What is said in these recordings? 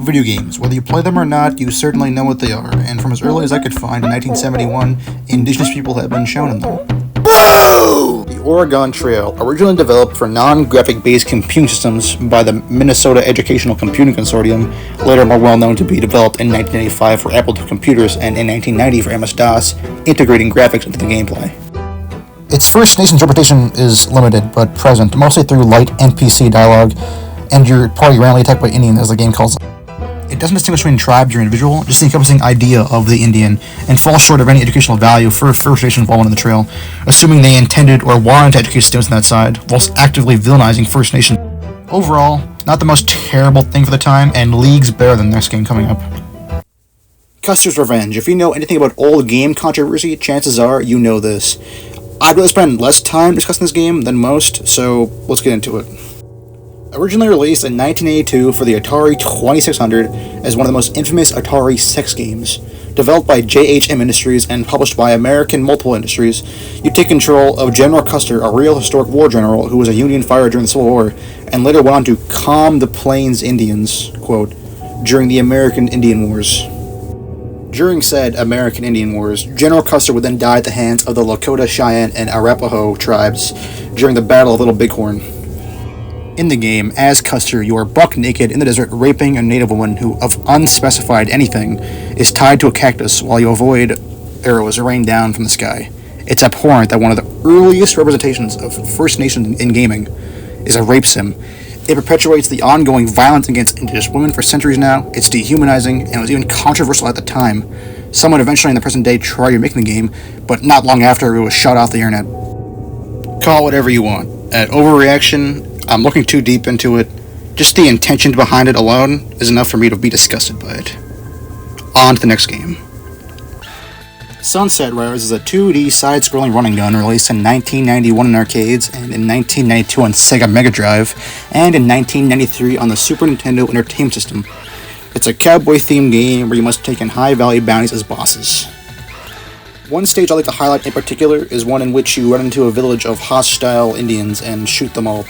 Video games, whether you play them or not, you certainly know what they are, and from as early as I could find in 1971, Indigenous people have been shown in them. Bro! The Oregon Trail, originally developed for non-graphic based computing systems by the Minnesota Educational Computing Consortium, later more well known to be developed in 1985 for Apple II computers and in 1990 for MS-DOS, integrating graphics into the gameplay. Its First Nations representation is limited, but present, mostly through light NPC dialogue, and your party randomly attacked by Indian as the game calls. It doesn't distinguish between tribes or individual, just the encompassing idea of the Indian, and falls short of any educational value for First Nation involvement in the trail, assuming they intended or wanted to educate students on that side, whilst actively villainizing First Nation. Overall, not the most terrible thing for the time, and leagues better than the next game coming up. Custer's Revenge. If you know anything about old game controversy, chances are you know this. I'd rather spend less time discussing this game than most, so let's get into it. Originally released in 1982 for the Atari 2600 as one of the most infamous Atari sex games, developed by JHM Industries and published by American Multiple Industries, you take control of General Custer, a real historic war general who was a Union fighter during the Civil War, and later went on to calm the Plains Indians, quote, during the American Indian Wars. During said American Indian Wars, General Custer would then die at the hands of the Lakota, Cheyenne, and Arapaho tribes during the Battle of Little Bighorn. In the game, as Custer, you are buck naked in the desert raping a native woman who, of unspecified anything, is tied to a cactus while you avoid arrows rain down from the sky. It's abhorrent that one of the earliest representations of First Nations in gaming is a rape sim. It perpetuates the ongoing violence against Indigenous women for centuries now. It's dehumanizing, and it was even controversial at the time. Someone eventually in the present day tried remaking the game, but not long after it was shut off the internet. Call it whatever you want. At overreaction, I'm looking too deep into it. Just the intention behind it alone is enough for me to be disgusted by it. On to the next game. Sunset Riders is a 2D side-scrolling running gun released in 1991 in arcades, and in 1992 on Sega Mega Drive, and in 1993 on the Super Nintendo Entertainment System. It's a cowboy-themed game where you must take in high-value bounties as bosses. One stage I'd like to highlight in particular is one in which you run into a village of hostile Indians and shoot them all.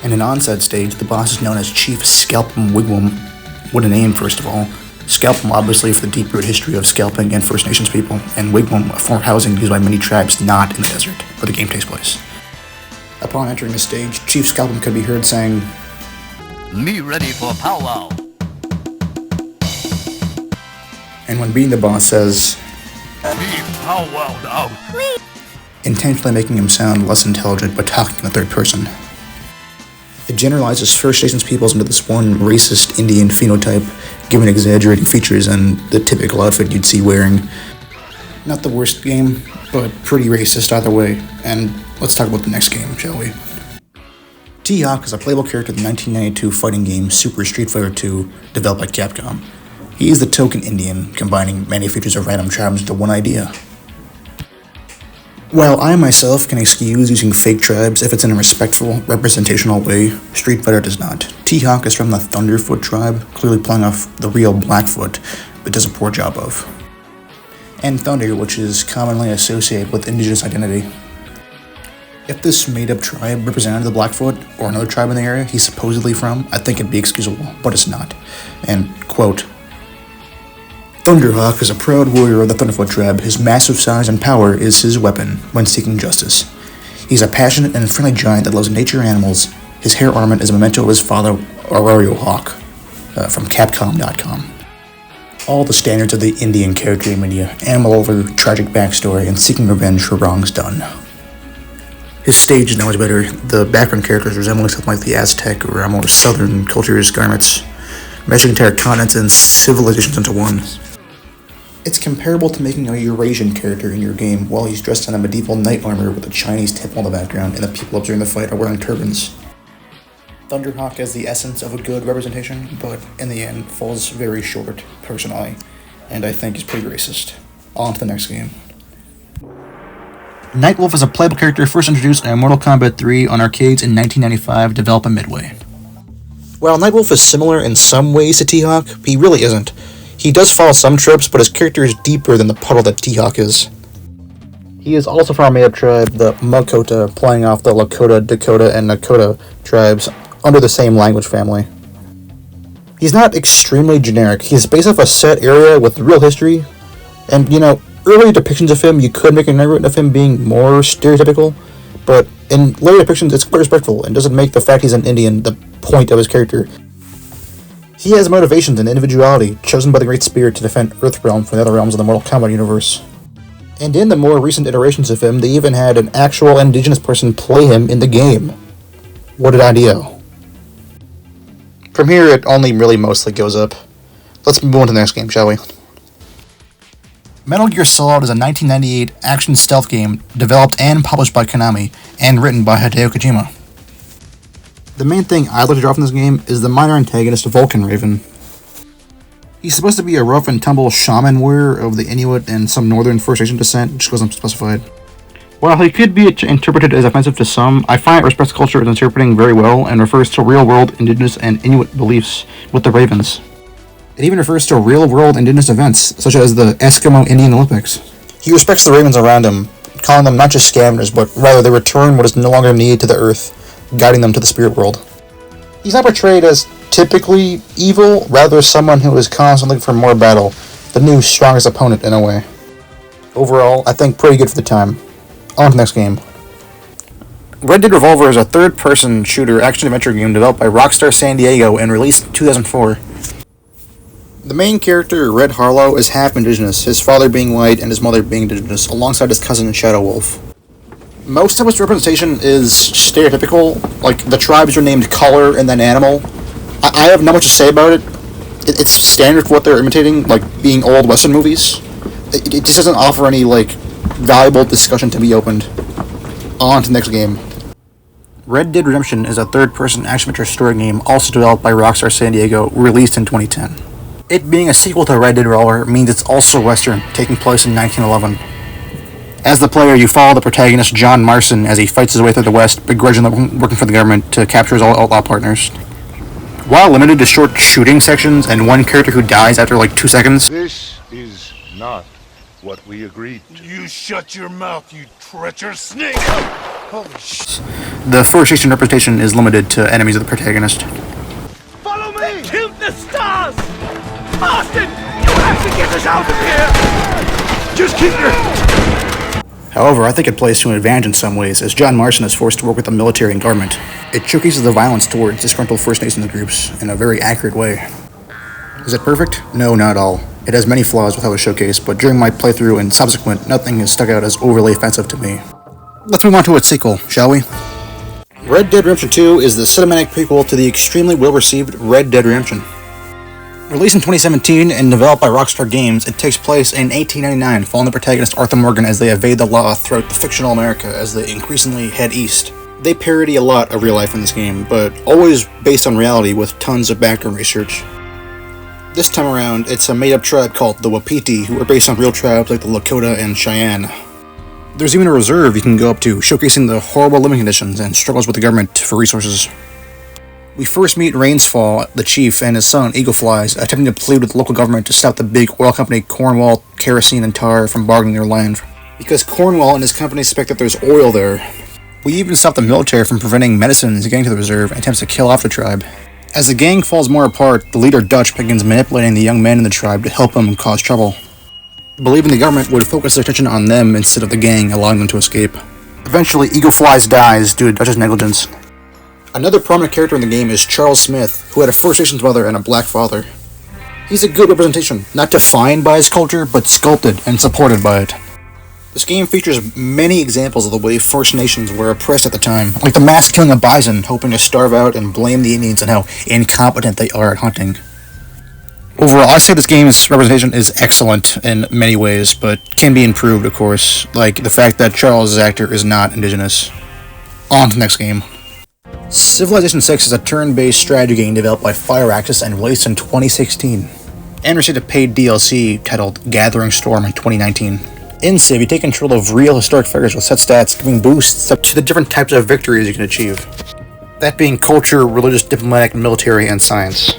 In an onset stage, the boss is known as Chief Scalpum Wigwam. What a name, first of all. Scalpum, obviously, for the deep-rooted history of scalping and First Nations people, and Wigwam, a form of housing used by many tribes not in the desert, where the game takes place. Upon entering the stage, Chief Scalpum could be heard saying, "Me ready for powwow." And when beating the boss says, "Me powwowed out," intentionally making him sound less intelligent but talking in the third person. It generalizes First Nations peoples into this one racist Indian phenotype, given exaggerating features and the typical outfit you'd see wearing. Not the worst game, but pretty racist either way. And let's talk about the next game, shall we? T-Hawk is a playable character in the 1992 fighting game Super Street Fighter II, developed by Capcom. He is the token Indian, combining many features of random tribes into one idea. While I myself can excuse using fake tribes if it's in a respectful, representational way, Street Fighter does not. T-Hawk is from the Thunderfoot tribe, clearly playing off the real Blackfoot, but does a poor job of. And Thunder, which is commonly associated with Indigenous identity. If this made-up tribe represented the Blackfoot, or another tribe in the area he's supposedly from, I think it'd be excusable, but it's not. And, quote, Thunderhawk is a proud warrior of the Thunderfoot tribe. His massive size and power is his weapon when seeking justice. He's a passionate and friendly giant that loves nature and animals. His hair ornament is a memento of his father, Aurario Hawk, from Capcom.com. All the standards of the Indian character media, animal over, tragic backstory, and seeking revenge for wrongs done. His stage is much better. The background characters resemble something like the Aztec or more southern culture's garments, meshing entire continents and civilizations into one. It's comparable to making a Eurasian character in your game while he's dressed in a medieval knight armor with a Chinese temple in the background and the people observing the fight are wearing turbans. Thunderhawk has the essence of a good representation, but in the end falls very short, personally, and I think is pretty racist. On to the next game. Nightwolf is a playable character first introduced in Mortal Kombat 3 on arcades in 1995, developed by Midway. While Nightwolf is similar in some ways to T-Hawk, he really isn't. He does follow some tropes, but his character is deeper than the puddle that T-Hawk is. He is also from a made-up tribe, the Makota, playing off the Lakota, Dakota, and Nakota tribes under the same language family. He's not extremely generic. He's based off a set area with real history, and earlier depictions of him, you could make an argument of him being more stereotypical, but in later depictions, it's quite respectful and doesn't make the fact he's an Indian the point of his character. He has motivations and individuality chosen by the Great Spirit to defend Earthrealm from the other realms of the Mortal Kombat universe. And in the more recent iterations of him, they even had an actual Indigenous person play him in the game. What an idea. From here, it only really mostly goes up. Let's move on to the next game, shall we? Metal Gear Solid is a 1998 action stealth game developed and published by Konami and written by Hideo Kojima. The main thing I'd like to draw from this game is the minor antagonist Vulcan Raven. He's supposed to be a rough and tumble shaman warrior of the Inuit and some northern First Nation descent, which goes unspecified. While he could be interpreted as offensive to some, I find it respects culture as interpreting very well and refers to real-world Indigenous and Inuit beliefs with the Ravens. It even refers to real-world Indigenous events, such as the Eskimo Indian Olympics. He respects the Ravens around him, calling them not just scavengers, but rather they return what is no longer needed to the Earth, guiding them to the spirit world. He's not portrayed as typically evil, rather someone who is constantly looking for more battle, the new strongest opponent in a way. Overall, I think pretty good for the time. On to the next game. Red Dead Revolver is a third-person shooter action-adventure game developed by Rockstar San Diego and released in 2004. The main character, Red Harlow, is half Indigenous, his father being white and his mother being Indigenous, alongside his cousin Shadow Wolf. Most of its representation is stereotypical, like the tribes are named color and then animal. I have not much to say about it. It's standard for what they're imitating, like being old Western movies. It just doesn't offer any, valuable discussion to be opened. On to the next game. Red Dead Redemption is a third-person action-adventure story game also developed by Rockstar San Diego, released in 2010. It being a sequel to Red Dead Revolver means it's also Western, taking place in 1911. As the player, you follow the protagonist John Marston as he fights his way through the West, begrudgingly working for the government to capture his outlaw partners. While limited to short shooting sections and one character who dies after 2 seconds, This is not what we agreed to. You shut your mouth, you treacherous snake! Holy shit. the First Nation representation is limited to enemies of the protagonist. Follow me! Kill the stars! Marston! You have to get us out of here! Just keep your... However, I think it plays to an advantage in some ways, as John Marston is forced to work with the military and government. It showcases the violence towards disgruntled First Nations groups in a very accurate way. Is it perfect? No, not at all. It has many flaws with how it's showcased, but during my playthrough and subsequent, nothing has stuck out as overly offensive to me. Let's move on to its sequel, shall we? Red Dead Redemption 2 is the cinematic prequel to the extremely well-received Red Dead Redemption. Released in 2017 and developed by Rockstar Games, it takes place in 1899, following the protagonist Arthur Morgan as they evade the law throughout the fictional America as they increasingly head east. They parody a lot of real life in this game, but always based on reality with tons of background research. This time around, it's a made-up tribe called the Wapiti, who are based on real tribes like the Lakota and Cheyenne. There's even a reserve you can go up to, showcasing the horrible living conditions and struggles with the government for resources. We first meet Rainsfall, the chief, and his son, Eagle Flies, attempting to plead with the local government to stop the big oil company Cornwall, Kerosene, and Tar from bargaining their land, because Cornwall and his company suspect that there's oil there. We even stop the military from preventing medicines getting to the reserve and attempts to kill off the tribe. As the gang falls more apart, the leader Dutch begins manipulating the young men in the tribe to help him cause trouble, believing the government would focus their attention on them instead of the gang, allowing them to escape. Eventually, Eagle Flies dies due to Dutch's negligence. Another prominent character in the game is Charles Smith, who had a First Nations mother and a black father. He's a good representation, not defined by his culture, but sculpted and supported by it. This game features many examples of the way First Nations were oppressed at the time, like the mass killing of bison, hoping to starve out and blame the Indians and how incompetent they are at hunting. Overall, I say this game's representation is excellent in many ways, but can be improved, of course, like the fact that Charles' actor is not Indigenous. On to the next game. Civilization VI is a turn-based strategy game developed by Firaxis and released in 2016, and received a paid DLC titled Gathering Storm in 2019. In Civ, you take control of real historic figures with set stats, giving boosts up to the different types of victories you can achieve. That being culture, religious, diplomatic, military, and science.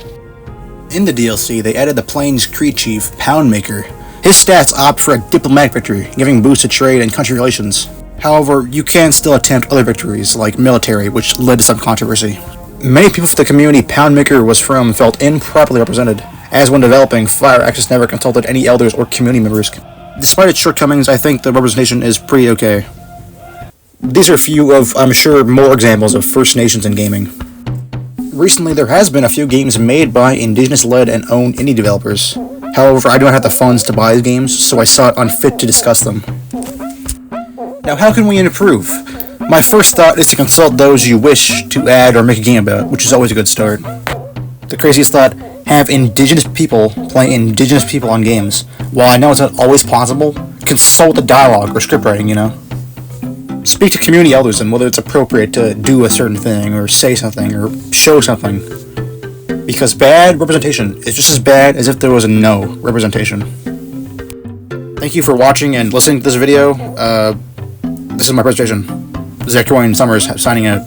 In the DLC, they added the Plains Creed Chief, Poundmaker. His stats opt for a diplomatic victory, giving boosts to trade and country relations. However, you can still attempt other victories, like military, which led to some controversy. Many people from the community Poundmaker was from felt improperly represented, as when developing, Fire Access never consulted any elders or community members. Despite its shortcomings, I think the representation is pretty okay. These are a few of, I'm sure, more examples of First Nations in gaming. Recently, there has been a few games made by Indigenous-led and owned indie developers. However, I do not have the funds to buy the games, so I saw it unfit to discuss them. Now, how can we improve? My first thought is to consult those you wish to add or make a game about, which is always a good start. The craziest thought, have Indigenous people play Indigenous people on games. While I know it's not always possible, consult the dialogue or script writing, you know? Speak to community elders on whether it's appropriate to do a certain thing, or say something, or show something. Because bad representation is just as bad as if there was a no representation. Thank you for watching and listening to this video. This is my presentation. Zacharian Summers signing out.